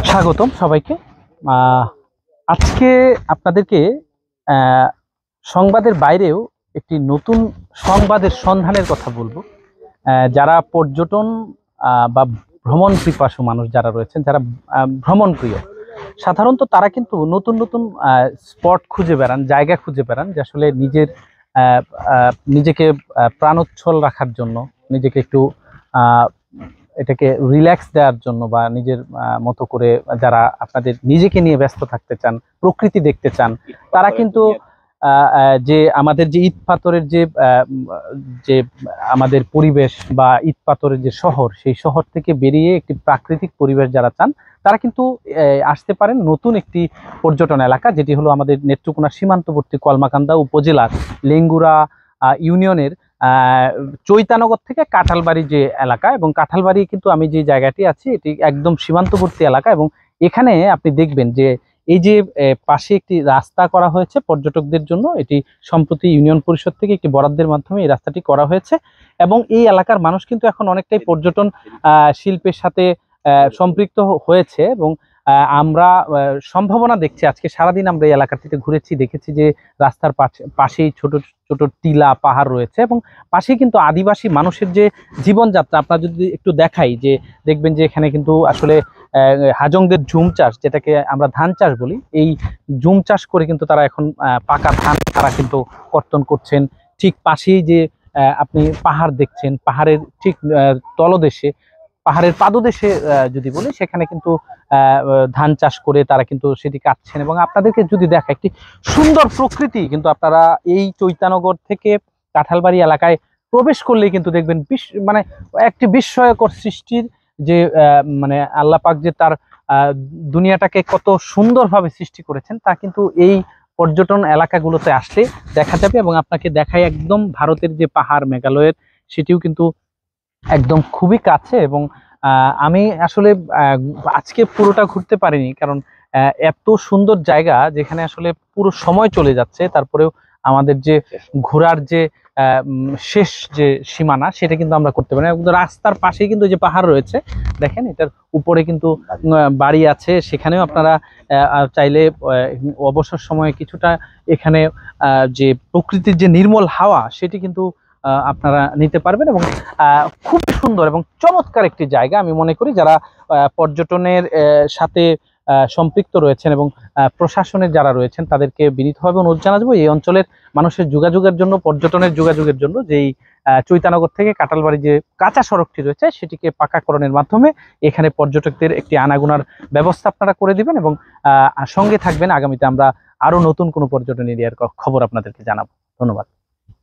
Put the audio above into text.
স্বাগতম সবাইকে। আজকে আপনাদেরকে সংবাদের বাইরেও একটি নতুন সংবাদের সন্ধানের কথা বলবো। যারা পর্যটন বা ভ্রমণ পিপাসু মানুষ যারা রয়েছেন, যারা ভ্রমণ প্রিয়, সাধারণত তারা কিন্তু নতুন নতুন স্পট খুঁজে বেড়ান, জায়গা খুঁজে বেড়ান, যে আসলে নিজেকে প্রাণোচ্ছল রাখার জন্য, নিজেকে একটু এটাকে রিল্যাক্স দেওয়ার জন্য, বা নিজের মতো করে যারা আপনাদের নিজেকে নিয়ে ব্যস্ত থাকতে চান, প্রকৃতি দেখতে চান, তারা কিন্তু যে আমাদের যে ইট পাথরের যে আমাদের পরিবেশ বা ইট পাথরের যে শহর, সেই শহর থেকে বেরিয়ে একটি প্রাকৃতিক পরিবেশ যারা চান, তারা কিন্তু আসতে পারেন নতুন একটি পর্যটন এলাকা, যেটি হলো আমাদের নেত্রকোনা সীমান্তবর্তী কলমাকান্দা উপজেলার লেঙ্গুরা ইউনিয়নের চৈতানগর থেকে কাঁঠালবাড়ি যে এলাকা। এবং কাঁঠালবাড়ি কিন্তু আমি যে জায়গাটি আছি, এটি একদম সীমান্তবর্তী এলাকা। এবং এখানে আপনি দেখবেন যে এই যে পাশে একটি রাস্তা করা হয়েছে পর্যটকদের জন্য, এটি সম্প্রতি ইউনিয়ন পরিষদ থেকে একটি বরাদ্দের মাধ্যমে এই রাস্তাটি করা হয়েছে। এবং এই এলাকার মানুষ কিন্তু এখন অনেকটাই পর্যটন শিল্পের সাথে সম্পৃক্ত হয়েছে। এবং আমরা সম্ভাবনা দেখছি, আজকে সারাদিন আমরা এই এলাকাটিতে ঘুরেছি, দেখেছি যে রাস্তার পাশেই ছোট ছোট টিলা পাহাড় রয়েছে, এবং পাশেই কিন্তু আদিবাসী মানুষের যে জীবনযাত্রা আপনার যদি একটু দেখাই, যে দেখবেন যে এখানে কিন্তু আসলে হাজংদের ঝুম চাষ, যেটাকে আমরা ধান চাষ বলি, এই ঝুম চাষ করে কিন্তু তারা এখন পাকা ধান তারা কিন্তু কর্তন করছেন। ঠিক পাশেই যে আপনি পাহাড় দেখছেন, পাহাড়ের ঠিক তলদেশে, পাহাড়ের পাদদেশে যদি বলি, সেখানে কিন্তু ধান চাষ করে তারা কিন্তু সেটি কাটছেন। এবং আপনাদেরকে যদি দেখা একটি সুন্দর প্রকৃতি, কিন্তু আপনারা এই চৈতানগর থেকে কাঁঠালবাড়ি এলাকায় প্রবেশ করলেই কিন্তু দেখবেন মানে একটি বিস্ময়কর সৃষ্টির যে মানে আল্লাহ পাক যে তার দুনিয়াটাকে কত সুন্দরভাবে সৃষ্টি করেছেন, তা কিন্তু এই পর্যটন এলাকাগুলোতে আসলে দেখা যাবে। এবং আপনাকে দেখাই একদম ভারতের যে পাহাড় মেঘালয়ের, সেটিও কিন্তু একদম খুবই কাছে। এবং আমি আসলে আজকে পুরোটা ঘুরতে পারিনি, কারণ এত সুন্দর জায়গা যেখানে আসলে পুরো সময় চলে যাচ্ছে, তারপরেও আমাদের যে ঘোরার যে শেষ যে সীমানা, সেটা কিন্তু আমরা করতে পারি না। রাস্তার পাশেই কিন্তু যে পাহাড় রয়েছে, দেখেন এটার উপরে কিন্তু বাড়ি আছে, সেখানেও আপনারা চাইলে অবসর সময়ে কিছুটা এখানে যে প্রকৃতির যে নির্মল হাওয়া, সেটি কিন্তু আপনারা নিতে পারবেন। এবং খুব সুন্দর এবং চমৎকার একটি জায়গা। আমি মনে করি যারা পর্যটনের সাথে সম্পৃক্ত রয়েছেন এবং প্রশাসনের যারা রয়েছেন, তাদেরকে বিনীতভাবে অনুরোধ জানাবো এই অঞ্চলের মানুষের যোগাযোগের জন্য, পর্যটনের যোগাযোগের জন্য, যেই চৈতানগর থেকে কাঁঠালবাড়ি যে কাঁচা সড়কটি রয়েছে, সেটিকে পাকাকরণের মাধ্যমে এখানে পর্যটকদের একটি আনাগোনার ব্যবস্থা আপনারা করে দিবেন। এবং সঙ্গে থাকবেন, আগামীতে আমরা আরো নতুন কোনো পর্যটন এরিয়ার খবর আপনাদেরকে জানাবো। ধন্যবাদ।